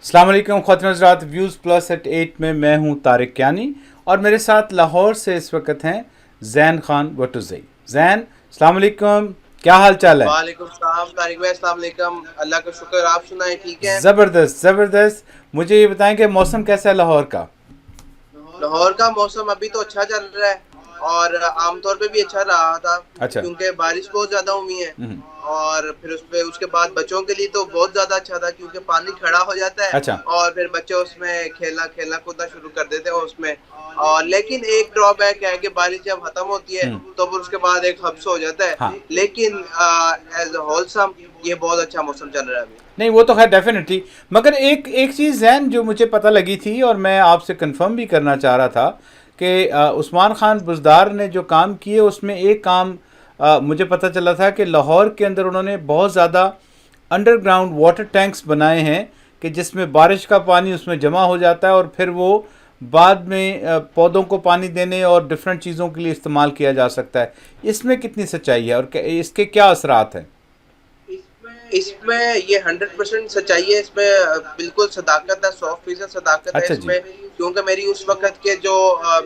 अस्सलाम वालेकुम ख़वातीन हज़रात, व्यूज़ प्लस एट 8 में मैं हूं तारिक यानी और मेरे साथ लाहौर से इस वक्त हैं जैन खान बटुज़ई। जैन, अस्सलाम वालेकुम, क्या हाल चाल है? वालेकुम सलाम तारिक भाई, अस्सलाम वालेकुम। अल्लाह का शुक्र, आप सुनाएं, ठीक है? ज़बरदस्त ज़बरदस्त। मुझे ये बताएं कि मौसम कैसा है लाहौर का? लाहौर का मौसम अभी तो अच्छा चल रहा है और आमतौर पे भी अच्छा रहा था अच्छा। क्योंकि बारिश बहुत ज्यादा हुई है। हम्म। और फिर उसके बाद बच्चों के लिए तो बहुत ज्यादा अच्छा था क्योंकि पानी खड़ा हो जाता है अच्छा। और फिर बच्चे उसमें खेलना खेलना कूदना शुरू कर देते हैं उसमें। और लेकिन एक ड्रॉबैक है कि बारिश जब खत्म होती है तो फिर उसके बाद एक हब्स हो जाता है। हाँ। लेकिन एज होलसम ये बहुत अच्छा मौसम चल रहा है अभी। नहीं, वो तो खैर डेफिनेटली, मगर एक एक चीज़ जैन जो मुझे पता लगी थी और मैं आपसे कंफर्म भी करना चाह रहा था कि उस्मान खान बुज़दार ने जो काम किए उसमें एक काम मुझे पता चला था कि लाहौर के अंदर उन्होंने बहुत ज़्यादा अंडरग्राउंड वाटर टैंक्स बनाए हैं कि जिसमें बारिश का पानी उसमें जमा हो जाता है और फिर वो बाद में पौधों को पानी देने और डिफरेंट चीज़ों के लिए इस्तेमाल किया जा सकता है। इसमें कितनी सच्चाई है और इसके क्या असरात हैं? इसमें ये 100% सच्चाई है। इसमें बिल्कुल सदाकत है, 100% सदाकत है अच्छा जी। इसमें। क्योंकि मेरी उस वक्त के जो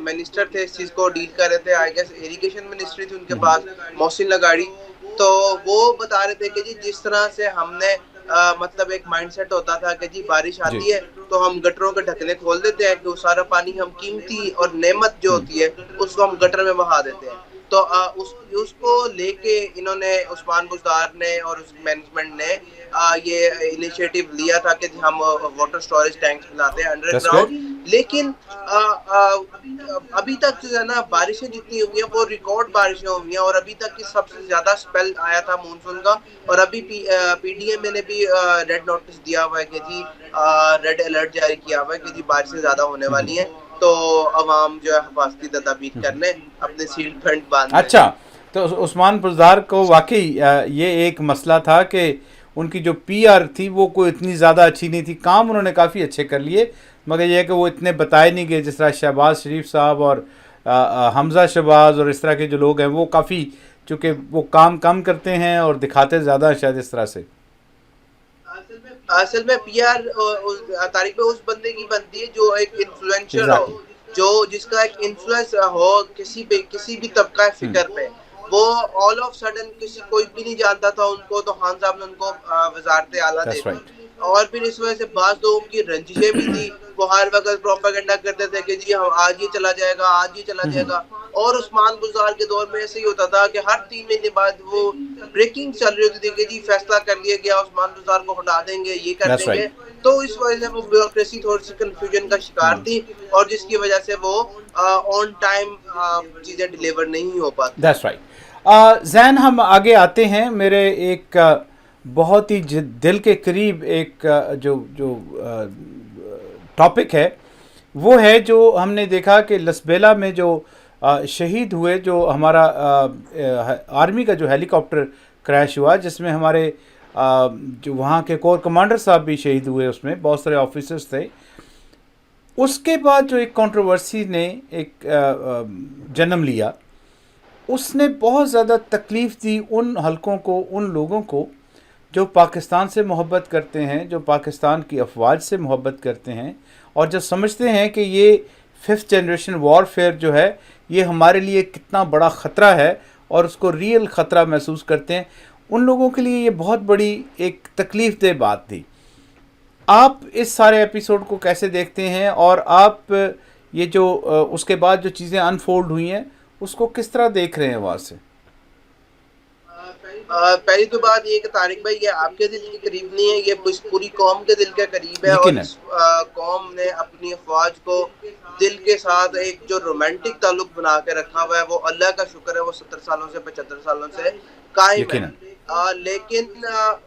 मिनिस्टर थे इस चीज को डील कर रहे थे, आई गेस इरिगेशन मिनिस्ट्री थी उनके पास, मोहसिन लगाड़ी। तो वो बता रहे थे कि जी जिस तरह से हमने मतलब एक माइंडसेट होता था कि जी बारिश जी। आती है तो हम गटरों के ढकने खोल देते हैं कि वो सारा पानी हम कीमती और नेमत जो होती है उसको हम गटर में बहा देते हैं। तो उसको लेके इन्होंने उस्मान बुज़दार ने और उस मैनेजमेंट ने ये इनिशिएटिव लिया था कि हम वाटर स्टोरेज टैंक्स बनाते हैं दैट्स गुड। अंडरग्राउंड। लेकिन अभी तक जो है ना बारिशें जितनी हुई हैं वो रिकॉर्ड बारिशें हुई हैं और अभी तक की सबसे ज्यादा स्पेल आया था मानसून का। और अभी पीडीएम ने भी रेड नोटिस दिया हुआ है कि जी रेड अलर्ट जारी किया हुआ है कि जी बारिशें ज्यादा होने वाली हैं। तो अवाम जो है हिफाजती तदाबीर कर लें, अपने सीट बेल्ट बांध लें। अच्छा, तो उस्मान बुज़दार को वाकई ये एक मसला था कि उनकी जो पीआर थी वो कोई इतनी ज़्यादा अच्छी नहीं थी। काम उन्होंने काफ़ी अच्छे कर लिए, मगर यह है कि वो इतने बताए नहीं गए। जिस तरह शहबाज शरीफ साहब और हमज़ा शहबाज और इस तरह के जो लोग हैं वो काफ़ी, चूँकि वो काम कम करते हैं और दिखाते ज़्यादा हैं शायद इस तरह से। असल में पीआर तारीख में उस बंदे की बनती है जो एक इन्फ्लुएंसर हो, एग्जैक्टली। जो जिसका एक इन्फ्लुएंस हो किसी भी तबका फिक्र पे। वो ऑल ऑफ सडन किसी कोई भी नहीं जानता था उनको, तो खान साहब ने उनको वजारत आला दे दैट्स दी। राइट। और फिर इस वजह से बाज लोगों की रंजिशें भी थी। वो हर वक्त प्रोपागेंडा करते थे कि जी हम आज ये चला जाएगा, आज ये चला जाएगा। और उस्मान बुज़दार के दौर में ऐसे ही होता था कि हर 3 महीने बाद वो ब्रेकिंग चल रही होती थी कि जी फैसला कर लिया गया, उस्मान बुज़दार को हटा देंगे, ये कर दैट्स देंगे। राइट। तो इस वजह से वो ब्यूरोक्रेसी थोड़ी सी कंफ्यूजन का शिकार थी और जिसकी वजह से वो ऑन टाइम चीजें डिलीवर नहीं हो पाती थी। That's right. जैन, हम आगे आते हैं। मेरे एक बहुत ही दिल के करीब एक जो जो टॉपिक है वो है जो हमने देखा कि लसबेला में जो शहीद हुए, जो हमारा आर्मी का जो हेलीकॉप्टर क्रैश हुआ जिसमें हमारे जो वहाँ के कोर कमांडर साहब भी शहीद हुए, उसमें बहुत सारे ऑफिसर्स थे। उसके बाद जो एक कंट्रोवर्सी ने एक जन्म लिया, उसने बहुत ज़्यादा तकलीफ़ दी उन हलकों को, उन लोगों को जो पाकिस्तान से मोहब्बत करते हैं, जो पाकिस्तान की अफवाज से मोहब्बत करते हैं और जो समझते हैं कि ये 5th जनरेशन वॉरफेयर जो है ये हमारे लिए कितना बड़ा ख़तरा है और उसको रियल ख़तरा महसूस करते हैं। उन लोगों के लिए ये बहुत बड़ी एक तकलीफ़ दह बात थी। आप इस सारे एपिसोड को कैसे देखते हैं और आप ये जो उसके बाद जो चीज़ें अनफोल्ड हुई हैं उसको किस तरह देख रहे हैं वहाँ से? पहली तो बात ये कि तारिक भाई ये आपके दिल के करीब नहीं है, ये पूरी कौम के दिल के करीब है। और यकीनन। इस कौम ने अपनी अफवाज को दिल के साथ एक जो रोमांटिक ताल्लुक बना के रखा हुआ है, वो अल्लाह का शुक्र है, वो 70 सालों से 75 सालों से कायम है। यकीनन। लेकिन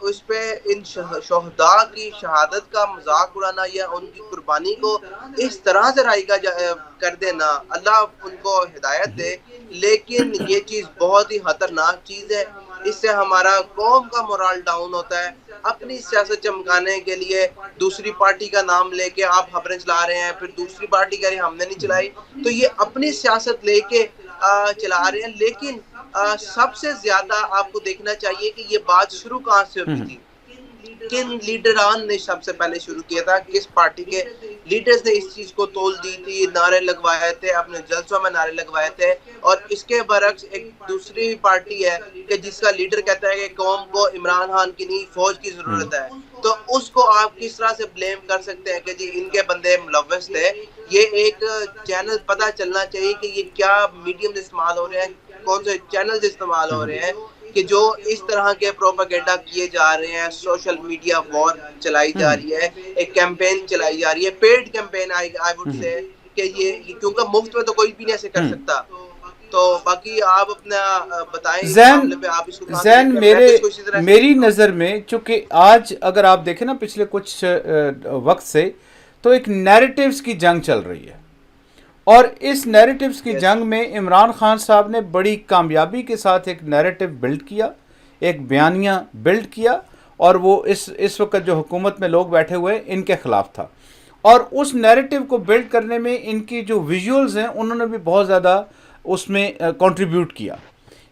उस पे इन शहदा की शहादत का मजाक उड़ाना या उनकी कुर्बानी को इस तरह से कर देना, अल्लाह उनको हिदायत दे। लेकिन ये चीज बहुत ही खतरनाक चीज है। इससे हमारा कौम का मोरल डाउन होता है। अपनी सियासत चमकाने के लिए दूसरी पार्टी का नाम लेके आप खबरें चला रहे हैं, फिर दूसरी पार्टी कह रही हमने नहीं चलाई। तो ये अपनी सियासत लेके चला रहे हैं। लेकिन सबसे ज्यादा आपको देखना चाहिए कि ये बात शुरू कहाँ से हुई थी। किन लीडरान ने सबसे पहले शुरू किया था, किस पार्टी के लीडर्स ने इस चीज को तोल दी थी, नारे लगवाए थे, अपने जलसों में नारे लगवाए थे। और इसके बरक्स एक दूसरी पार्टी है कि जिसका लीडर कहता है कि कौम को इमरान खान की नहीं फौज की जरूरत है, तो उसको आप किस तरह से ब्लेम कर सकते हैं कि जी इनके बंदे मुलव्वस थे। ये एक चैनल पता चलना चाहिए कि ये क्या मीडियम इस्तेमाल हो रहे हैं, कौन से चैनल इस्तेमाल हो रहे हैं कि जो इस तरह के प्रोपेगेंडा किए जा रहे हैं, सोशल मीडिया वॉर चलाई जा रही है, एक कैंपेन चलाई जा रही है, paid campaign I would say कि ये क्योंकि मुफ्त में तो कोई भी नहीं ऐसे कर सकता। तो बाकी आप अपना बताएं इस मामले पे, आप इसको जैन मेरी नज़र में, चूंकि आज अगर आप देखें ना पिछले कुछ वक्त से, तो एक नैरेटिव्स की जंग चल रही है, और इस नैरेटिव्स की जंग में इमरान खान साहब ने बड़ी कामयाबी के साथ एक नैरेटिव बिल्ड किया, एक बयानिया बिल्ड किया, और वो इस वक्त जो हुकूमत में लोग बैठे हुए इनके ख़िलाफ़ था। और उस नैरेटिव को बिल्ड करने में इनकी जो विजुअल्स हैं उन्होंने भी बहुत ज़्यादा उसमें कंट्रीब्यूट किया।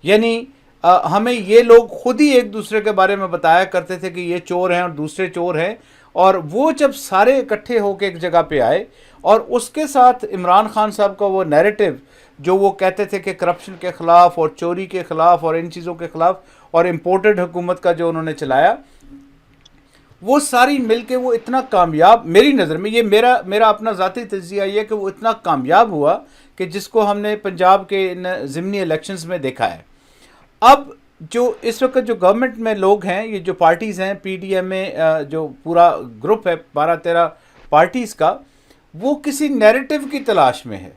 यानी हमें ये लोग खुद ही एक दूसरे के बारे में बताया करते थे कि ये चोर हैं और दूसरे चोर हैं, और वो जब सारे इकट्ठे होकर एक जगह पे आए और उसके साथ इमरान खान साहब का वो नैरेटिव जो वो कहते थे कि करप्शन के ख़िलाफ़ और चोरी के ख़िलाफ़ और इन चीज़ों के ख़िलाफ़ और इम्पोर्टेड हुकूमत का जो उन्होंने चलाया, वो सारी मिलके वो इतना कामयाब, मेरी नज़र में, ये मेरा अपना ज़ाती तज्ज़िया ये कि वो इतना कामयाब हुआ कि जिसको हमने पंजाब के इन ज़िमनी इलेक्शंस में देखा है। अब जो इस वक्त जो गवर्नमेंट में लोग हैं, ये जो पार्टीज़ हैं, PDM में जो पूरा ग्रुप है 12-13 पार्टीज़ का, वो किसी नैरेटिव की तलाश में है,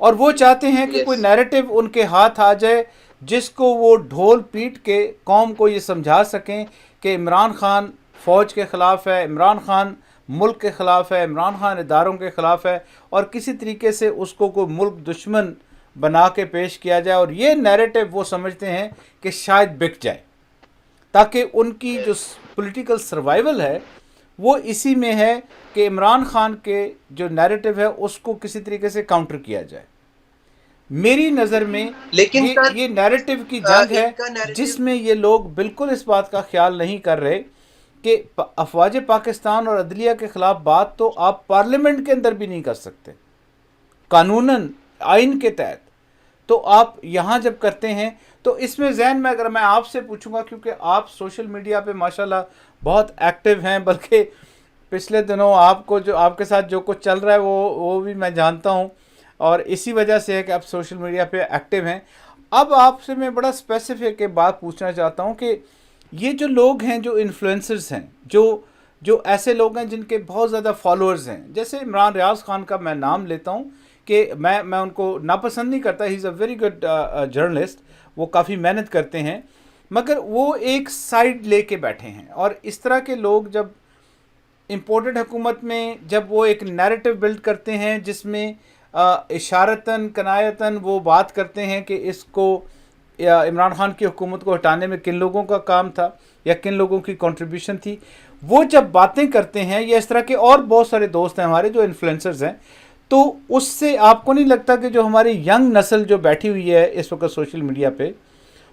और वो चाहते हैं कि कोई नैरेटिव उनके हाथ आ जाए जिसको वो ढोल पीट के कौम को ये समझा सकें कि इमरान खान फ़ौज के ख़िलाफ़ है, इमरान खान मुल्क के ख़िलाफ़ है, इमरान खान इदारों के ख़िलाफ़ है, और किसी तरीके से उसको कोई मुल्क दुश्मन बना के पेश किया जाए। और ये नैरेटिव वो समझते हैं कि शायद बिक जाए, ताकि उनकी जो पॉलिटिकल सर्वाइवल है वो इसी में है कि इमरान खान के जो नैरेटिव है उसको किसी तरीके से काउंटर किया जाए। मेरी नज़र में लेकिन ये नैरेटिव की जंग है जिसमें ये लोग बिल्कुल इस बात का ख्याल नहीं कर रहे कि अफवाज पाकिस्तान और अदलिया के ख़िलाफ़ बात तो आप पार्लियामेंट के अंदर भी नहीं कर सकते कानूनन आइन के तहत, तो आप यहाँ जब करते हैं तो इसमें जहन में अगर मैं आपसे पूछूंगा, क्योंकि आप सोशल मीडिया पे माशाल्लाह बहुत एक्टिव हैं, बल्कि पिछले दिनों आपको जो आपके साथ जो कुछ चल रहा है वो भी मैं जानता हूँ, और इसी वजह से है कि आप सोशल मीडिया पे एक्टिव हैं। अब आपसे मैं बड़ा स्पेसिफिक एक बात पूछना चाहता हूँ कि ये जो लोग हैं, जो इन्फ्लुएंसर्स हैं, जो ऐसे लोग हैं जिनके बहुत ज़्यादा फॉलोअर्स हैं, जैसे इमरान रियाज खान का मैं नाम लेता हूँ कि मैं उनको नापसंद नहीं करता, he is a very good journalist, वो काफ़ी मेहनत करते हैं, मगर वो एक साइड लेके बैठे हैं। और इस तरह के लोग जब इम्पोर्टेड हुकूमत में जब वो एक नैरेटिव बिल्ड करते हैं जिसमें इशारतन कनायतन वो बात करते हैं कि इसको या इमरान खान की हुकूमत को हटाने में किन लोगों का काम था या किन लोगों की कंट्रीब्यूशन थी, वो जब बातें करते हैं, या इस तरह के और बहुत सारे दोस्त हैं हमारे जो इन्फ्लुएंसर्स हैं, तो उससे आपको नहीं लगता कि जो हमारी यंग नस्ल जो बैठी हुई है इस वक्त सोशल मीडिया पे,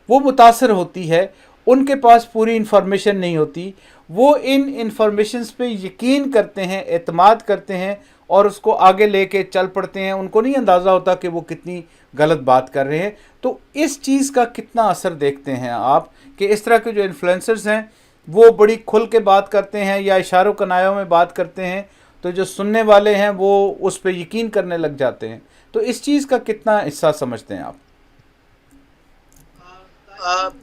वो मुतासर होती है, उनके पास पूरी इन्फॉर्मेशन नहीं होती, वो इन इन्फॉर्मेशंस पे यकीन करते हैं, एतमाद करते हैं और उसको आगे लेके चल पड़ते हैं, उनको नहीं अंदाज़ा होता कि वो कितनी गलत बात कर रहे हैं। तो इस चीज़ का कितना असर देखते हैं आप कि इस तरह के जो इन्फ्लुएंसर्स हैं वो बड़ी खुल के बात करते हैं या इशारों कनायों में बात करते हैं, तो जो सुनने वाले हैं वो उस पर यकीन करने लग जाते हैं, तो इस चीज़ का कितना हिस्सा समझते हैं आप?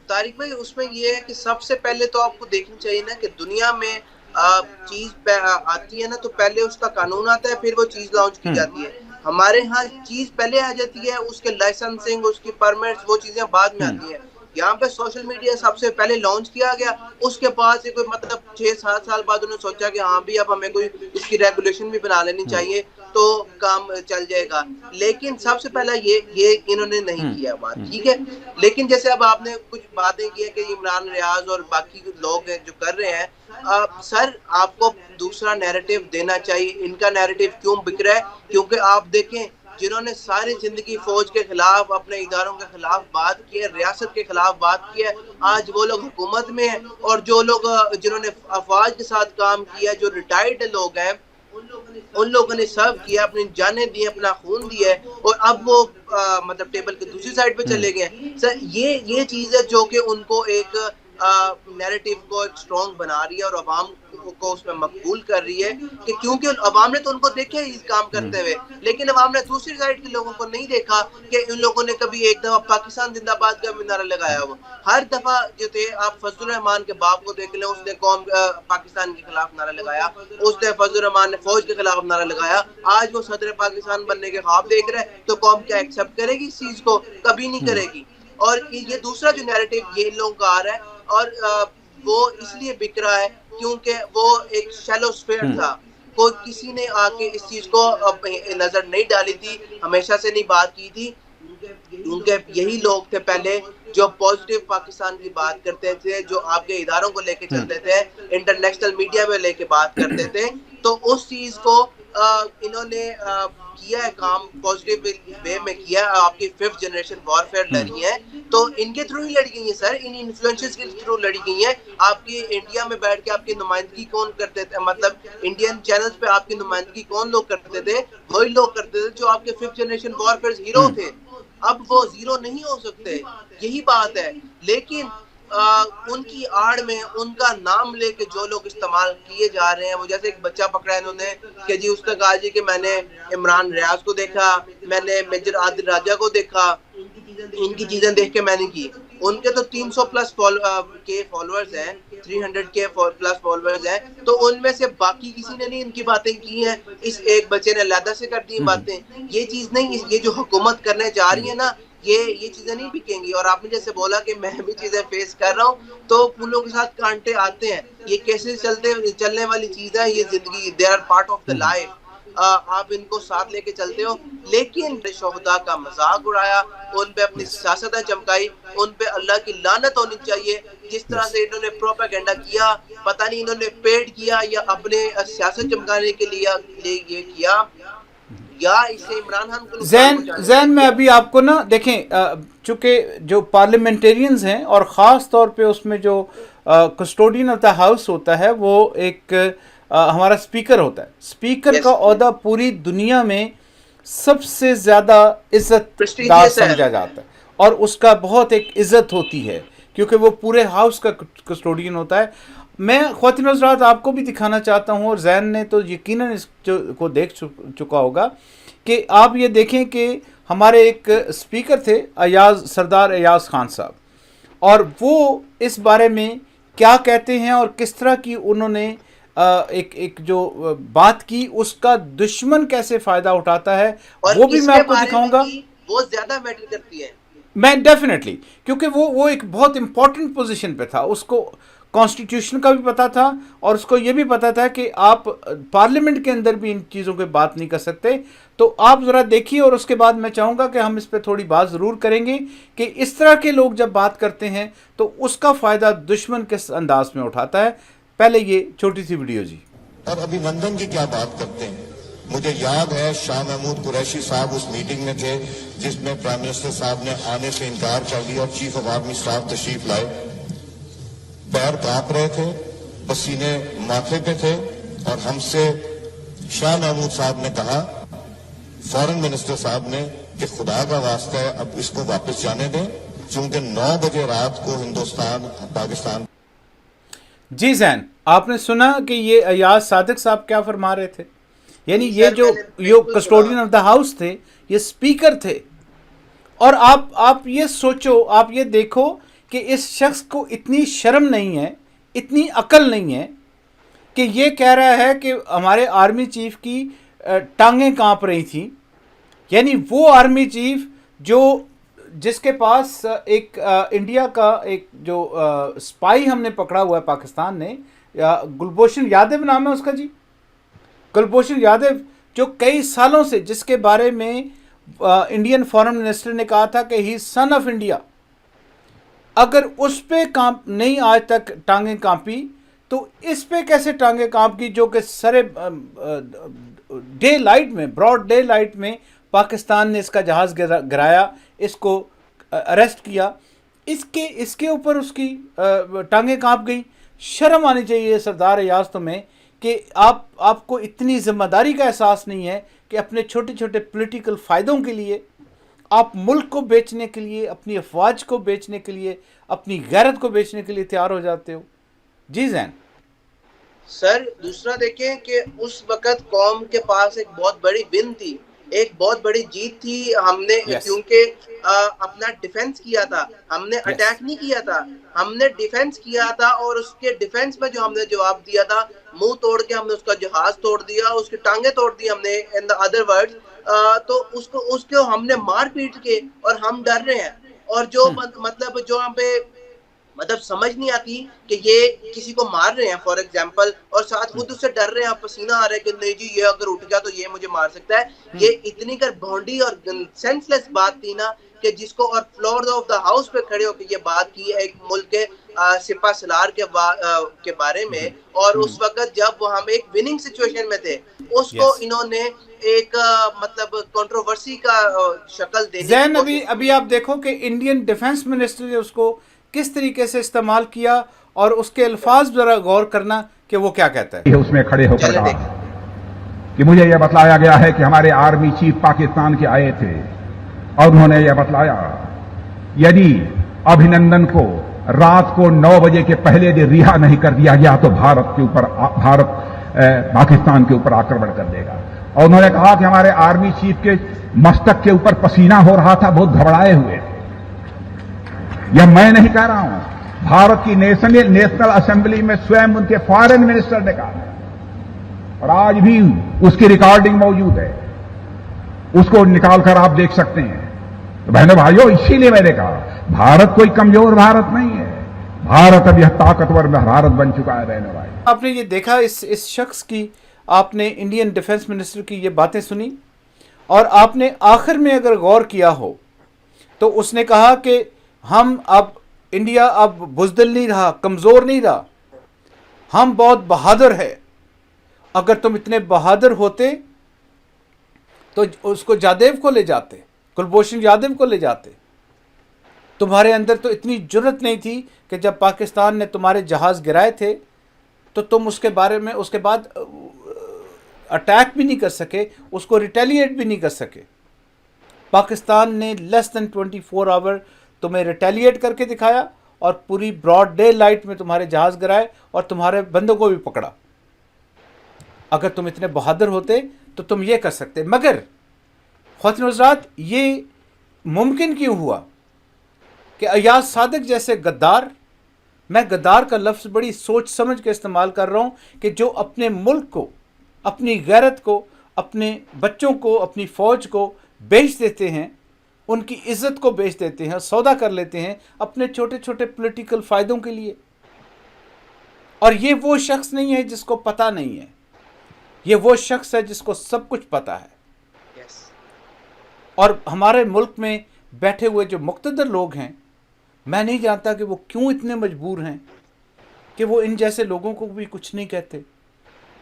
तारिक भाई, उसमें ये है कि सबसे पहले तो आपको देखना चाहिए ना कि दुनिया में चीज आती है ना तो पहले उसका कानून आता है, फिर वो चीज लॉन्च की जाती है। हमारे यहाँ चीज पहले आ जाती है, उसके लाइसेंसिंग, उसकी परमिट्स, वो चीजें बाद में आती है। यहाँ पे सोशल मीडिया सबसे पहले लॉन्च किया गया, उसके बाद से कोई मतलब 6-7 साल बाद उन्होंने सोचा कि हाँ भी अब हमें कोई इसकी रेगुलेशन भी बना लेनी चाहिए तो काम चल जाएगा। लेकिन सबसे पहला ये इन्होंने नहीं किया बात, ठीक है। लेकिन जैसे अब आपने कुछ बातें की है कि इमरान रियाज और बाकी लोग हैं जो कर रहे हैं, सर आपको दूसरा नैरेटिव देना चाहिए। इनका नैरेटिव क्यों बिक रहा है? क्योंकि आप देखें जिन्होंने सारी जिंदगी फौज के खिलाफ, अपने इदारों के खिलाफ बात की है, रियासत के खिलाफ बात की है, आज वो लोग हुकूमत में है। और जो लोग जिन्होंने अफवाज के साथ काम किया, जो रिटायर्ड लोग हैं, उन लोगों ने सर्व किया, अपनी जानें दी, अपना खून दिया है, और अब वो मतलब टेबल के दूसरी साइड पे चले गए। सर ये चीज है जो कि उनको एक नैरेटिव को एक स्ट्रॉन्ग बना रही है और अवाम को उसमें मकबूल कर रही है, कि क्योंकि अवाम ने तो उनको देखा है इस काम करते हुए, लेकिन अवाम ने दूसरी साइड के लोगों को नहीं देखा कि इन लोगों ने कभी एक दफा पाकिस्तान जिंदाबाद का नारा लगाया हो। हर दफा जो थे, आप फजलुर रहमान के बाप को देख लें, उसने कौम पाकिस्तान के खिलाफ नारा लगाया, उसने फजलुर रहमान ने फौज के खिलाफ नारा लगाया। आज वो सदर पाकिस्तान बनने के ख्वाब देख रहे हैं, तो कौम क्या एक्सेप्ट करेगी इस चीज को? कभी नहीं करेगी। और ये दूसरा जो नैरेटिव ये लोगों का आ रहा है, और वो इसलिए बिक रहा है क्योंकि वो एक शैलो स्फीयर था। कोई किसी ने आके इस चीज को नजर नहीं डाली थी, हमेशा से नहीं बात की थी। उनके यही लोग थे पहले जो पॉजिटिव पाकिस्तान की बात करते थे, जो आपके इदारों को लेके चलते थे, इंटरनेशनल मीडिया में लेके बात करते थे। तो उस चीज को इन्होंने किया है, काम पॉजिटिव वे में किया है। आपकी 5th जनरेशन वॉरफेयर लड़ी है, तो इनके थ्रू ही लड़ी गई है सर, इन इन्फ्लुएंसेस के थ्रू लड़ी गई है। आपकी इंडिया में बैठ के आपकी नुमाइंदगी कौन करते थे, मतलब इंडियन चैनल्स पे आपकी नुमाइंदगी कौन लोग करते थे? वही लोग करते थे जो आपके 5th जनरेशन वॉरफेयर हीरो थे। अब वो जीरो नहीं हो सकते, यही बात है। लेकिन उनकी आड़ में उनका नाम लेके जो लोग इस्तेमाल किए जा रहे हैं, वो जैसे एक बच्चा पकड़ा है इन्होंने कि जी उसने कहा जी कि मैंने इमरान रियाज को देखा, मैंने मेजर आदिल राजा को देखा, इनकी चीजें देख के मैंने की। उनके तो 300 प्लस के फॉलोअर्स हैं, 300 के प्लस फॉलोअर्स हैं, तो उनमें से बाकी किसी ने नहीं इनकी बातें की हैं। इस एक बच्चे ने अलहदा से कर दी बातें। ये चीज नहीं, ये जो हुकूमत करने जा रही है ना, ये चीजें नहीं बिकेंगी। और आपने जैसे बोला कि मैं भी चीजें फेस कर रहा हूँ, तो फूलों के साथ कांटे आते हैं, ये कैसे चलने वाली चीज है, ये जिंदगी, they are part of the life. आप इनको साथ लेके चलते हो, लेकिन शोहदा का मजाक उड़ाया, उन पे अपनी सियासतें चमकाई, उन पे अल्लाह की लानत होनी चाहिए। जिस तरह से इन्होंने प्रोपेगेंडा किया, पता नहीं इन्होंने पेड किया या अपने सियासत चमकाने के लिए ये किया, या इससे इमरान खान को जैन में अभी आपको ना देखें, चूंकि जो पार्लियामेंटेरियंस हैं और ख़ास तौर पे उसमें जो कस्टोडियन ऑफ द हाउस होता है, वो एक हमारा स्पीकर होता है। स्पीकर का ओहदा पूरी दुनिया में सबसे ज़्यादा इज्जतदार समझा जाता है और उसका बहुत एक इज्जत होती है, क्योंकि वो पूरे हाउस का कस्टोडियन होता है। मैं ख्वातीन हज़रात आपको भी दिखाना चाहता हूँ, और जैन ने तो यकीनन इस को देख चुका होगा, कि आप ये देखें कि हमारे एक स्पीकर थे सरदार अयाज खान साहब, और वो इस बारे में क्या कहते हैं और किस तरह की उन्होंने एक जो बात की, उसका दुश्मन कैसे फ़ायदा उठाता है, वो भी मैं आपको दिखाऊंगा। वो ज़्यादा मैटर करती है। मैं डेफिनेटली, क्योंकि वो एक बहुत इंपॉर्टेंट पोजीशन पे था, उसको कॉन्स्टिट्यूशन का भी पता था और उसको ये भी पता था कि आप पार्लियामेंट के अंदर भी इन चीज़ों की बात नहीं कर सकते। तो आप ज़रा देखिए, और उसके बाद मैं चाहूँगा कि हम इस पर थोड़ी बात ज़रूर करेंगे कि इस तरह के लोग जब बात करते हैं तो उसका फ़ायदा दुश्मन किस अंदाज में उठाता है। पहले ये छोटी सी वीडियो जी। और अभिनंदन की क्या बात करते हैं। मुझे याद है शाह महमूद कुरैशी साहब उस मीटिंग में थे जिसमें प्राइम मिनिस्टर साहब ने आने से इनकार कर दिया और चीफ ऑफ आर्मी स्टाफ तशरीफ लाए। पैर कांप रहे थे, पसीने माथे पे थे, और हमसे शाह महमूद साहब ने कहा, फॉरेन मिनिस्टर साहब ने, कि खुदा का वास्ता है अब इसको वापस जाने दें, क्योंकि 9 बजे रात को हिंदुस्तान पाकिस्तान। जी जैन, आपने सुना कि ये अयाज सादिक साहब क्या फरमा रहे थे? यानी ये जो कस्टोडियन ऑफ द हाउस थे, ये स्पीकर थे। और आप ये सोचो, आप ये देखो कि इस शख्स को इतनी शर्म नहीं है, इतनी अकल नहीं है कि ये कह रहा है कि हमारे आर्मी चीफ की टांगें कांप रही थी। यानी वो आर्मी चीफ जिसके पास एक इंडिया का एक जो स्पाई हमने पकड़ा हुआ है पाकिस्तान ने, गुलभूषण यादव नाम है उसका जी, गुलभूषण यादव, जो कई सालों से, जिसके बारे में इंडियन फॉरेन मिनिस्टर ने कहा था कि ही सन ऑफ इंडिया, अगर उस पे नहीं आज तक टांगें कांपी, तो इस पे कैसे टांगें कांप की, जो कि सरे डे लाइट में, ब्रॉड डे लाइट में पाकिस्तान ने इसका जहाज़ गिराया, इसको अरेस्ट किया, इसके ऊपर उसकी टांगें कांप गई। शर्म आनी चाहिए सरदार अयाज तुम्हें कि आपको इतनी जिम्मेदारी का एहसास नहीं है कि अपने छोटे छोटे पॉलिटिकल फ़ायदों के लिए, आप मुल्क को बेचने के लिए, अपनी अफवाज को बेचने के लिए, अपनी गैरत को बेचने के लिए तैयार हो जाते हो। जी जैन सर, दूसरा देखें कि उस वक्त कौम के पास एक बहुत बड़ी विन थी, एक बहुत बड़ी जीत थी। हमने क्योंकि अपना डिफेंस किया था, हमने अटैक नहीं किया था, हमने डिफेंस किया था। और उसके डिफेंस में जो हमने जवाब दिया था, मुंह तोड़ के हमने उसका जहाज तोड़ दिया, उसकी टांगे तोड़ दी हमने, इन द अदर वर्ड्स। तो उसको हमने मार पीट के, और हम डर रहे हैं। और जो मतलब जो हम पे मतलब समझ नहीं आती कि ये किसी को मार रहे हैं फॉर एग्जांपल, और साथ खुद उससे डर रहे हैं, पसीना आ रहा है कि नहीं जी ये अगर उठ गया तो ये मुझे मार सकता है। ये इतनी कर भौंडी और सेंसलेस बात थी ना, कि जिसको और फ्लोर ऑफ द हाउस पे खड़े होकर ये बात की एक मुल्क के सिपा सलार के बारे में। और उस वक्त जब हम एक विनिंग सिचुएशन में थे, उसको इन्होंने एक मतलब कंट्रोवर्सी का शक्ल देने। जैन अभी आप देखो कि इंडियन डिफेंस मिनिस्टर ने उसको किस तरीके से इस्तेमाल किया, और उसके अल्फाज जरा गौर करना कि वो क्या कहता है। उसमें खड़े होकर कहा कि मुझे यह बतलाया गया है कि हमारे आर्मी चीफ पाकिस्तान के आए थे और उन्होंने यह बतलाया यदि अभिनंदन को रात को 9 बजे के पहले दिन रिहा नहीं कर दिया गया तो भारत पाकिस्तान के ऊपर आक्रमण कर देगा। और उन्होंने कहा कि हमारे आर्मी चीफ के मस्तक के ऊपर पसीना हो रहा था, बहुत घबराए हुए। यह मैं नहीं कह रहा हूं, भारत की नेशनल असेंबली में स्वयं उनके फॉरेन मिनिस्टर ने कहा, और आज भी उसकी रिकॉर्डिंग मौजूद है, उसको निकालकर आप देख सकते हैं। तो बहनों भाइयों, इसीलिए मैंने कहा भारत कोई कमजोर भारत नहीं है, भारत अब यह ताकतवर भारत बन चुका है। बहनों भाई, आपने ये देखा इस शख्स की, आपने इंडियन डिफेंस मिनिस्टर की ये बातें सुनी, और आपने आखिर में अगर गौर किया हो तो उसने कहा कि हम अब इंडिया अब बुज़दिल नहीं रहा, कमज़ोर नहीं रहा, हम बहुत बहादुर है। अगर तुम इतने बहादुर होते तो उसको जादेव को ले जाते, कुलभूषण यादव को ले जाते। तुम्हारे अंदर तो इतनी जुर्रत नहीं थी कि जब पाकिस्तान ने तुम्हारे जहाज़ गिराए थे तो तुम उसके बारे में उसके बाद अटैक भी नहीं कर सके, उसको रिटेलिएट भी नहीं कर सके। पाकिस्तान ने लेस देन 24 आवर तुम्हें रिटेलिएट करके दिखाया, और पूरी ब्रॉड डे लाइट में तुम्हारे जहाज़ गिराए और तुम्हारे बंदों को भी पकड़ा। अगर तुम इतने बहादुर होते तो तुम ये कर सकते, मगर ख्वातीन हज़रात, ये मुमकिन क्यों हुआ कि अयाज सादिक जैसे गद्दार, मैं गद्दार का लफ्ज़ बड़ी सोच समझ के इस्तेमाल कर रहा हूँ, कि जो अपने मुल्क को, अपनी गैरत को, अपने बच्चों को, अपनी फ़ौज को बेच देते हैं, उनकी इज़्ज़त को बेच देते हैं, सौदा कर लेते हैं अपने छोटे छोटे पॉलिटिकल फ़ायदों के लिए। और ये वो शख्स नहीं है जिसको पता नहीं है, ये वो शख्स है जिसको सब कुछ पता है। और हमारे मुल्क में बैठे हुए जो मुक़्तदर लोग हैं, मैं नहीं जानता कि वो क्यों इतने मजबूर हैं कि वो इन जैसे लोगों को भी कुछ नहीं कहते।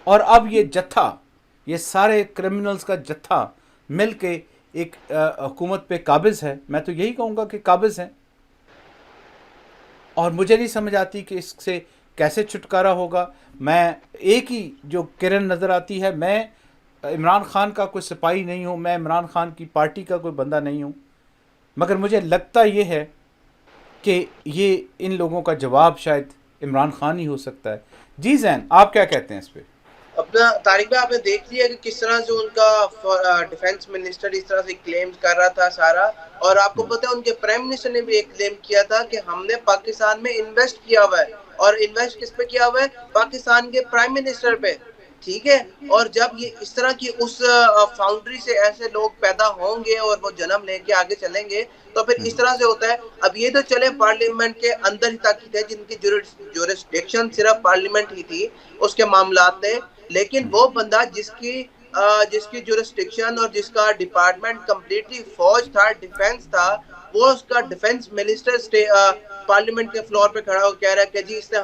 और अब ये जत्था, ये सारे क्रिमिनल्स का जत्था मिल के एक हुकूमत पे काबिज़ है। मैं तो यही कहूँगा कि काबिज़ हैं, और मुझे नहीं समझ आती कि इससे कैसे छुटकारा होगा। मैं एक ही जो किरण नज़र आती है, मैं इमरान खान का कोई सिपाही नहीं हूँ, मैं इमरान खान की पार्टी का कोई बंदा नहीं हूँ, मगर मुझे लगता ये है कि ये इन लोगों का जवाब शायद इमरान खान ही हो सकता है। जी जैन, आप क्या कहते हैं इस पर? अपना तारिक भाई, आपने देख लिया कि किस तरह से उनका डिफेंस मिनिस्टर इस तरह से क्लेम कर रहा था सारा। और आपको पता है उनके प्राइम मिनिस्टर ने भी एक क्लेम किया था कि हमने पाकिस्तान में इन्वेस्ट किया हुआ है, और इन्वेस्ट किस पे किया हुआ है? पाकिस्तान के प्राइम मिनिस्टर पे। ठीक है, और जब ये इस तरह की उस फाउंड्री से ऐसे लोग पैदा होंगे और वो जन्म लेके आगे चलेंगे, तो फिर इस तरह से होता है। अब ये तो चले पार्लियामेंट के अंदर ही तक थे, जिनकी जुरिस्डिक्शन सिर्फ पार्लियामेंट ही थी, उसके मामलात थे। लेकिन वो बंदा जिसकी जुरिस्डिक्शन और जिसका डिपार्टमेंट कंप्लीटली फौज था, डिफेंस था, वो उसका डिफेंस मिनिस्टर पार्लियामेंट के फ्लोर पे खड़ा होकर कह रहा है कि जी इसने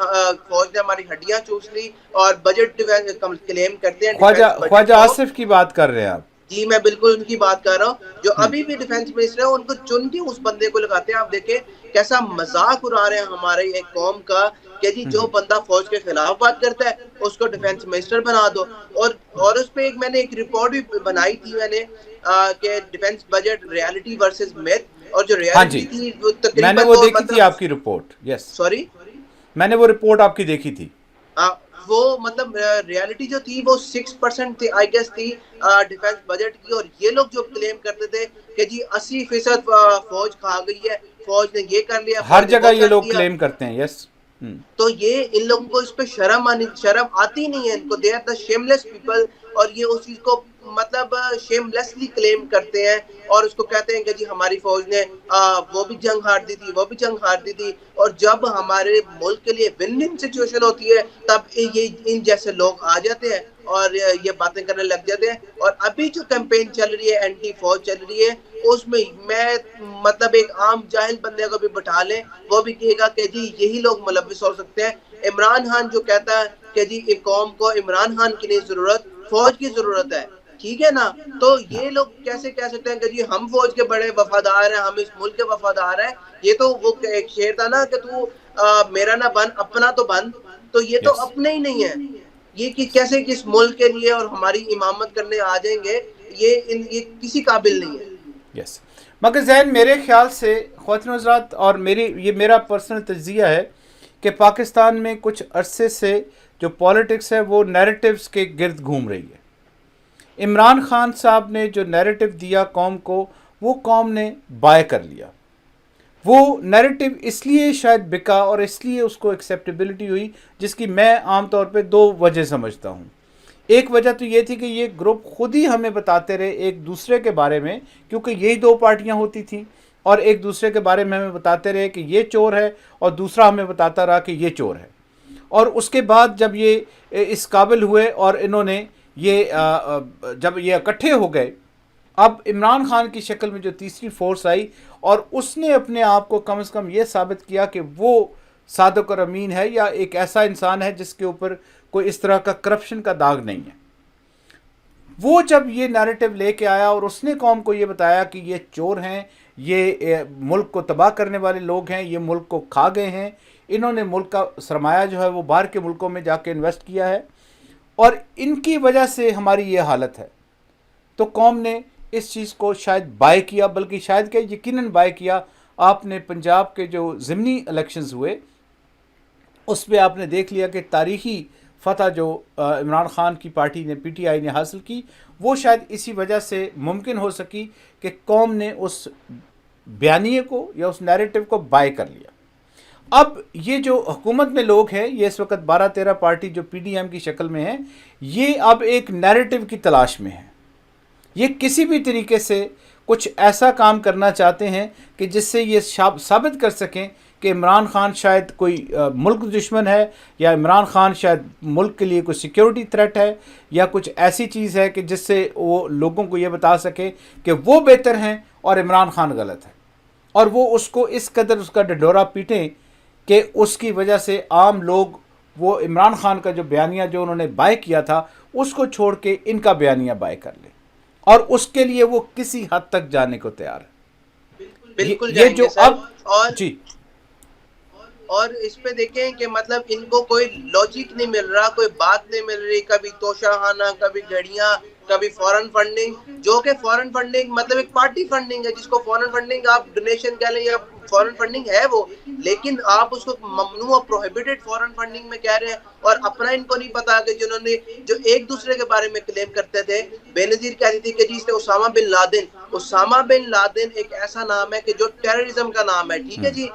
फौज ने हमारी हड्डियां चूस ली और बजट क्लेम करते हैं। ख्वाजा आसिफ की बात कर रहे हैं आप? जी मैं बिल्कुल उनकी बात कर रहा हूँ। जो अभी भी डिफेंस मिनिस्टर है उनको चुन के उस बंदे को लगाते हैं। आप देखें कैसा मजाक उड़ा रहे हैं हमारे एक कौम का कि जी जो बंदा फौज के खिलाफ बात करता है उसको डिफेंस मिनिस्टर बना दो। और उस पे मैंने एक रिपोर्ट भी बनाई थी मैंने कि defence budget reality versus myth. और जो हाँ रियलिटी जी, थी वो मैंने तकरीबन वो तो देखी थी मतलब आपकी रिपोर्ट। यस, सॉरी मैंने वो रिपोर्ट आपकी देखी थी। वो मतलब रियलिटी जो थी वो 6% थी आई गेस थी डिफेंस बजट की। और ये लोग जो क्लेम करते थे कि जी 80% फौज खा गई है, फौज ने ये कर लिया, हर फौज ने जगह वो ये कर लोग दिया। क्लेम करते हैं। यस। तो ये इन लोगों को इस पे शर्म आती नहीं है इनको। They are the shameless people. और ये उस चीज को मतलब शेमलेसली क्लेम करते हैं और उसको कहते हैं कि जी हमारी फौज ने वो भी जंग हार दी थी, वो भी जंग हार दी थी। और जब हमारे मुल्क के लिए विन विन सिचुएशन होती है तब ये इन जैसे लोग आ जाते हैं और ये बातें करने लग जाते हैं। और अभी जो कैंपेन चल रही है, एंटी फौज चल रही है, उसमें मैं मतलब एक आम जाहिल बंदे को भी बैठा लें वो भी कहेगा कि जी यही लोग मुलविस हो सकते हैं। इमरान खान जो कहता है कि जी एक कौम को इमरान खान की नहीं जरूरत, फौज की जरूरत है, ठीक है ना। तो ये लोग कैसे कह सकते हैं कि जी हम फौज के बड़े वफादार हैं, हम इस मुल्क के वफादार हैं। ये तो वो एक शेर था ना कि तू मेरा ना बन अपना तो बन। तो ये तो यस। अपने ही नहीं है। ये कि कैसे किस मुल्क के लिए और हमारी इमामत करने आ जाएंगे, ये किसी काबिल नहीं है। यस, मगर जैन मेरे ख्याल से ख्वातीन हज़रात और ये मेरा पर्सनल तज्ज़िया है कि पाकिस्तान में कुछ अरसे से जो पॉलिटिक्स है वो नैरेटिव्स के गिर्द घूम रही है। इमरान खान साहब ने जो नैरेटिव दिया कौम को, वो कौम ने बाय कर लिया। वो नैरेटिव इसलिए शायद बिका और इसलिए उसको एक्सेप्टेबिलिटी हुई, जिसकी मैं आमतौर पे दो वजह समझता हूँ। एक वजह तो ये थी कि ये ग्रुप खुद ही हमें बताते रहे एक दूसरे के बारे में, क्योंकि यही दो पार्टियां होती थी, और एक दूसरे के बारे में हमें बताते रहे कि ये चोर है और दूसरा हमें बताता रहा कि ये चोर है। और उसके बाद जब ये इस काबिल हुए और इन्होंने ये जब ये इकट्ठे हो गए, अब इमरान खान की शक्ल में जो तीसरी फोर्स आई और उसने अपने आप को कम से कम ये साबित किया कि वो सादिक और अमीन है, या एक ऐसा इंसान है जिसके ऊपर कोई इस तरह का करप्शन का दाग नहीं है। वो जब ये नैरेटिव लेके आया और उसने कौम को ये बताया कि ये चोर हैं, ये मुल्क को तबाह करने वाले लोग हैं, ये मुल्क को खा गए हैं, इन्होंने मुल्क का सरमाया जो है वो बाहर के मुल्कों में जाके इन्वेस्ट किया है और इनकी वजह से हमारी ये हालत है, तो कौम ने इस चीज़ को शायद बाय किया, बल्कि शायद क्या यकीनन बाय किया। आपने पंजाब के जो ज़िमनी इलेक्शंस हुए उस पर आपने देख लिया कि तारीख़ी फ़तह जो इमरान खान की पार्टी ने PTI ने हासिल की, वो शायद इसी वजह से मुमकिन हो सकी कि कौम ने उस बयानिए को या उस नैरेटिव को बाय कर लिया। अब ये जो हुकूमत में लोग हैं, ये इस वक्त 12-13 पार्टी जो PDM की शक्ल में है, ये अब एक नैरेटिव की तलाश में है। ये किसी भी तरीके से कुछ ऐसा काम करना चाहते हैं कि जिससे ये साबित कर सकें कि इमरान खान शायद कोई मुल्क दुश्मन है, या इमरान खान शायद मुल्क के लिए कोई सिक्योरिटी थ्रेट है, या कुछ ऐसी चीज़ है कि जिससे वो लोगों को ये बता सके कि वो बेहतर हैं और इमरान खान गलत है, और वो उसको इस कदर उसका ढिंढोरा पीटें कि उसकी वजह से आम लोग वो इमरान खान का जो बयानिया जो उन्होंने बाय किया था उसको छोड़ के इनका बयानिया बाय कर लें, और उसके लिए वो किसी हद तक जाने को तैयार है। बिल्कुल ये जो सर। अब और जी और इस पे देखें कि मतलब इनको कोई लॉजिक नहीं मिल रहा, कोई बात नहीं मिल रही। कभी तोशाखाना, कभी घड़ियां, कभी फॉरेन फंडिंग, जो कि फॉरेन फंडिंग मतलब एक पार्टी फंडिंग है, जिसको फॉरेन फंडिंग आप डोनेशन कह लें या फॉरेन फंडिंग है वो, लेकिन आप उसको ममनू और प्रोहिबिटेड फॉरेन फंडिंग में कह रहे हैं। और अपना इनको नहीं पता कि जिन्होंने जो एक दूसरे के बारे में क्लेम करते थे। बेनजीर कहती थी कि जी इसने उसामा बिन लादेन एक ऐसा नाम है कि जो टेररिज्म का नाम है, ठीक है जी,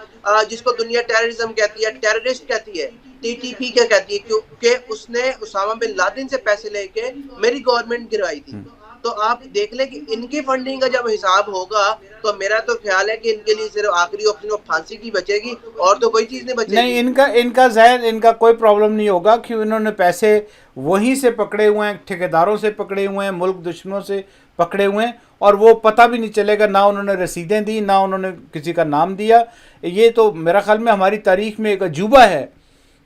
जिसको दुनिया टेररिज्म कहती है, टेररिस्ट कहती है, TTP क्या कहती है, क्योंकि उसने उसामा बिन लादेन से पैसे लेके मेरी गवर्नमेंट गिरवाई थी। तो आप देख लें कि इनकी फंडिंग का जब हिसाब होगा तो मेरा तो ख्याल है कि इनके लिए सिर्फ आखिरी ऑप्शन फांसी की बचेगी और तो कोई चीज नहीं बचेगी। नहीं, इनका ज़हन, इनका कोई प्रॉब्लम नहीं होगा कि इन्होंने पैसे वहीं से पकड़े हुए हैं, ठेकेदारों से पकड़े हुए हैं, मुल्क दुश्मनों से पकड़े हुए हैं, और वो पता भी नहीं चलेगा, ना उन्होंने रसीदें दी, ना उन्होंने किसी का नाम दिया। ये तो मेरा ख्याल में हमारी तारीख में एक अजूबा है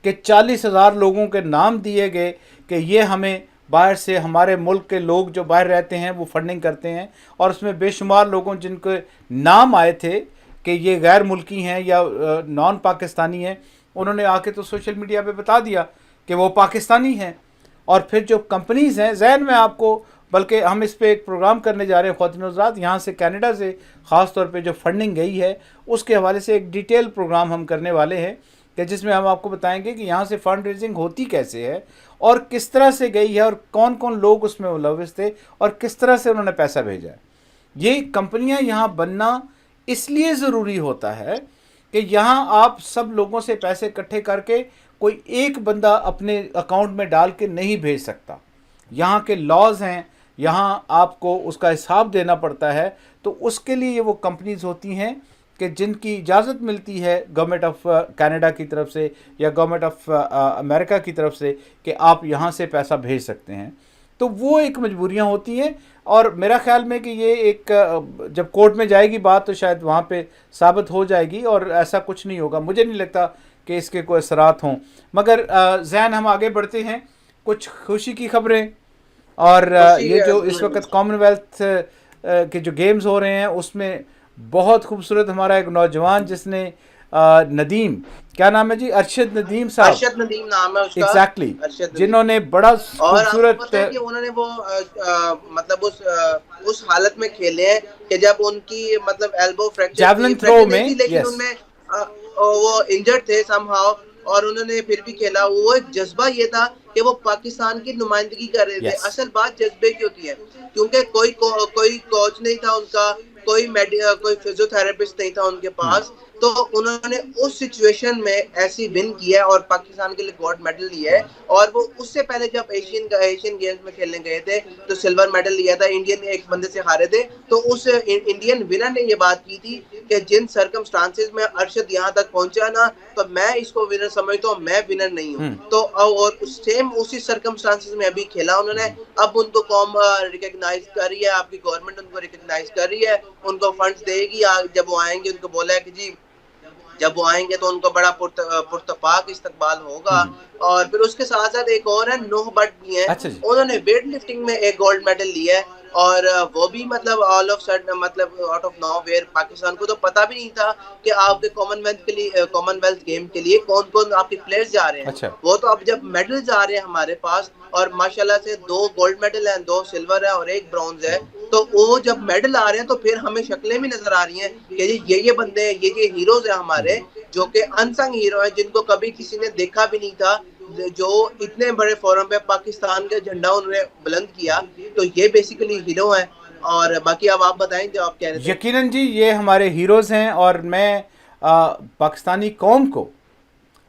कि 40,000 लोगों के नाम दिए गए कि ये हमें बाहर से हमारे मुल्क के लोग जो बाहर रहते हैं वो फंडिंग करते हैं, और उसमें बेशुमार लोगों जिनके नाम आए थे कि ये गैर मुल्की हैं या नॉन पाकिस्तानी हैं, उन्होंने आके तो सोशल मीडिया पे बता दिया कि वो पाकिस्तानी हैं। और फिर जो कंपनीज़ हैं, जहन में आपको, बल्कि हम इस पे एक प्रोग्राम करने जा रहे हैं ख्वातीन हज़रात, यहाँ से कनाडा से ख़ास तौर पे जो फंडिंग गई है उसके हवाले से एक डिटेल प्रोग्राम हम करने वाले हैं कि जिसमें हम आपको बताएंगे कि यहाँ से फ़ंड रेजिंग होती कैसे है और किस तरह से गई है और कौन कौन लोग उसमें मुलविस थे और किस तरह से उन्होंने पैसा भेजा है। ये कंपनियाँ यहाँ बनना इसलिए ज़रूरी होता है कि यहाँ आप सब लोगों से पैसे इकट्ठे करके कोई एक बंदा अपने अकाउंट में डाल के नहीं भेज सकता। यहाँ के लॉज हैं, यहाँ आपको उसका हिसाब देना पड़ता है। तो उसके लिए ये वो कंपनीज़ होती हैं कि जिनकी इजाज़त मिलती है गवर्नमेंट ऑफ कनाडा की तरफ से या गवर्नमेंट ऑफ अमेरिका की तरफ से कि आप यहाँ से पैसा भेज सकते हैं। तो वो एक मजबूरियाँ होती हैं, और मेरा ख्याल में कि ये एक जब कोर्ट में जाएगी बात तो शायद वहाँ पे साबित हो जाएगी, और ऐसा कुछ नहीं होगा। मुझे नहीं लगता कि इसके कोई असरात हों। मगर जैन, हम आगे बढ़ते हैं, कुछ खुशी की खबरें। और ये जो इस वक्त कॉमनवेल्थ के जो गेम्स हो रहे हैं उसमें बहुत खूबसूरत हमारा एक नौजवान जिसने नदीम, क्या नाम है जी, अरशद नदीम साहब, अरशद नदीम नाम है उसका, एग्जैक्टली, जिन्होंने बड़ा खूबसूरत, कि उन्होंने वो मतलब उस हालत में खेले हैं कि जब उनकी मतलब एल्बो फ्रैक्चर जैवलिन थ्रो में, लेकिन उनमें वो इंजर्ड थे समहाउ, और उन्होंने फिर भी खेला। वो एक जज्बा ये था कि वो पाकिस्तान की नुमाइंदगी कर रहे थे। असल बात जज्बे की होती है, क्योंकि कोई कोच नहीं था उनका, कोई फिजियोथेरेपिस्ट नहीं था उनके पास। तो उन्होंने उस सिचुएशन में ऐसी विन किया और पाकिस्तान के लिए गोल्ड मेडल लिया है। और वो उससे पहले जब एशियन गेम्स में खेलने गए थे तो सिल्वर मेडल लिया था, इंडियन एक बंदे से हारे थे। तो उस इंडियन विनर ने ये बात की थी कि जिन सर्कमस्टांसेस में अरशद यहाँ तक पहुंचा ना, तो मैं इसको विनर समझता हूँ, मैं विनर नहीं हूँ। तो और सेम उसी सर्कमस्टांसेस में अभी खेला उन्होंने। अब उनको कौम रिकॉग्नाइज कर रही है, आपकी गवर्नमेंट उनको रिकॉग्नाइज कर रही है, उनको फंड्स देगी। जब वो आएंगे उनको बोला है कि जी जब वो आएंगे तो उनको बड़ा पुरतपाक इस्तकबाल होगा। और फिर उसके साथ साथ एक और है, नूह भट्ट भी है। अच्छा, उन्होंने वेट लिफ्टिंग में एक गोल्ड मेडल लिया है, और वो भी मतलब ऑल ऑफ सडन मतलब आउट ऑफ नोवेयर पाकिस्तान को तो पता भी नहीं था कि आपके कॉमनवेल्थ गेम के लिए कौन कौन आपके प्लेयर्स जा रहे हैं। अच्छा। वो तो अब जब मेडल्स आ रहे हैं हमारे पास, और माशाल्लाह से 2 गोल्ड मेडल हैं, 2 सिल्वर है और 1 ब्रॉन्ज है। तो वो जब मेडल आ रहे हैं तो फिर हमें शक्लें भी नजर आ रही हैं कि ये बंदे हैं, ये हीरोज हैं हमारे, जो कि अनसंग हीरो हैं, जिनको कभी किसी ने देखा भी नहीं था, जो इतने बड़े फोरम पे पाकिस्तान का झंडा उन्होंने बुलंद किया। तो ये बेसिकली हीरो हैं। और बाकी अब आप बताएं जो आप कह रहे थे। यकीनन जी, ये हमारे हीरोज़ हैं, और मैं पाकिस्तानी कौम को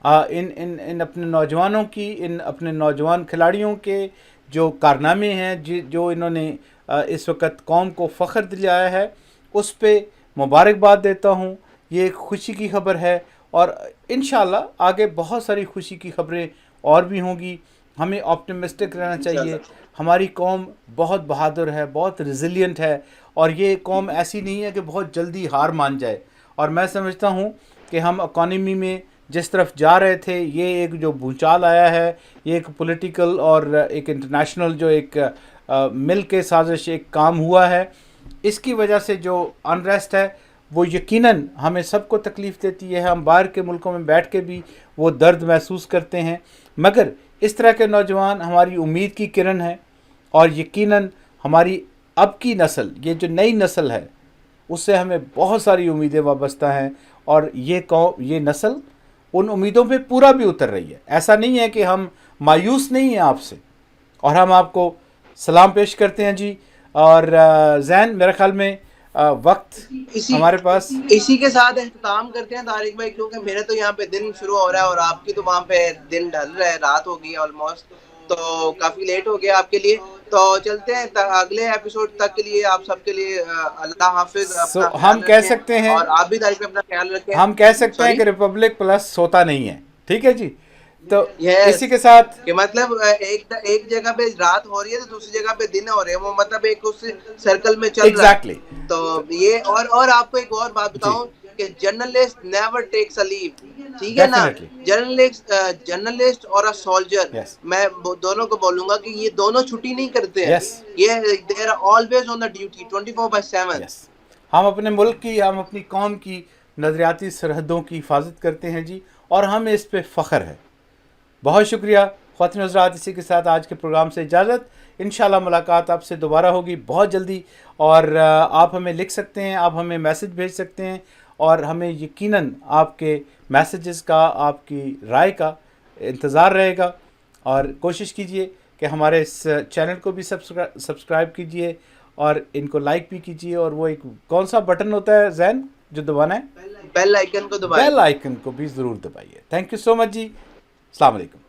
इन अपने नौजवानों की, इन अपने नौजवान खिलाड़ियों के जो कारनामे हैं, जो इन्होंने इस वक्त कौम को फ़ख्र दिलाया है, उस पे मुबारकबाद देता हूँ। ये एक खुशी की खबर है, और इंशाल्लाह आगे बहुत सारी खुशी की खबरें और भी होंगी। हमें ऑप्टिमिस्टिक रहना चाहिए। हमारी कौम बहुत बहादुर है, बहुत रिजिलियंट है, और ये कौम ऐसी नहीं है कि बहुत जल्दी हार मान जाए। और मैं समझता हूँ कि हम इकॉनमी में जिस तरफ जा रहे थे, ये एक जो भूचाल आया है, ये एक पॉलिटिकल और एक इंटरनेशनल जो एक मिल के साजिश एक काम हुआ है, इसकी वजह से जो अनरेस्ट है वो यकीनन हमें सबको तकलीफ़ देती है। हम बाहर के मुल्कों में बैठ के भी वो दर्द महसूस करते हैं। मगर इस तरह के नौजवान हमारी उम्मीद की किरण है, और यकीनन हमारी अब की नस्ल, ये जो नई नस्ल है, उससे हमें बहुत सारी उम्मीदें वाबस्ता हैं। और ये नस्ल उन उम्मीदों पे पूरा भी उतर रही है। ऐसा नहीं है कि हम मायूस नहीं हैं आपसे, और हम आपको सलाम पेश करते हैं जी। और जैन, मेरे ख्याल में वक्त हमारे पास, इसी के साथ एहतमाम करते हैं तारिक भाई, क्योंकि मेरे तो यहाँ पे दिन शुरू हो रहा है और आपकी तो वहाँ पे दिन ढल रहा है, रात हो गई ऑलमोस्ट, तो काफी लेट हो गया आपके लिए। तो चलते हैं अगले एपिसोड तक के लिए। आप सबके लिए अल्लाह हाफिज। हम कह सकते हैं, और आप भी तारिक अपना ख्याल रखें। हम कह सकते हैं कि रिपब्लिक प्लस सोता नहीं है। ठीक है जी। तो इसी के साथ कि मतलब एक जगह पे रात हो रही है तो दूसरी जगह पे दिन हो रहे हैं, वो मतलब एक उस सर्कल में चल रहा है। तो ये और आपको एक और बात बताऊं कि journalist never takes a leave. ठीक है ना। Definitely. जर्नलिस्ट और अ सोल्जर, Yes. मैं दोनों को बोलूंगा कि ये दोनों छुट्टी नहीं करते हैं। Yes. ये they are always on the duty 24/7। Yes, हम अपने मुल्क की, हम अपनी कौम की नज़रियाती सरहदों की हिफाजत करते हैं जी, और हमें इस पे फ़ख्र है। बहुत शुक्रिया ख़वातीन हज़रात, इसी के साथ आज के प्रोग्राम से इजाज़त। इंशाल्लाह मुलाकात आपसे दोबारा होगी बहुत जल्दी, और आप हमें लिख सकते हैं, आप हमें मैसेज भेज सकते हैं, और हमें यकीनन आपके मैसेजेस का, आपकी राय का इंतज़ार रहेगा। और कोशिश कीजिए कि हमारे इस चैनल को भी सब्सक्राइब कीजिए और इनको लाइक भी कीजिए। और वो एक कौन सा बटन होता है जैन जो दबाना है? बेल आइकन को दबाएं। बेल आइकन को भी ज़रूर दबाइए। थैंक यू सो मच जी। अस्सलाम वालेकुम।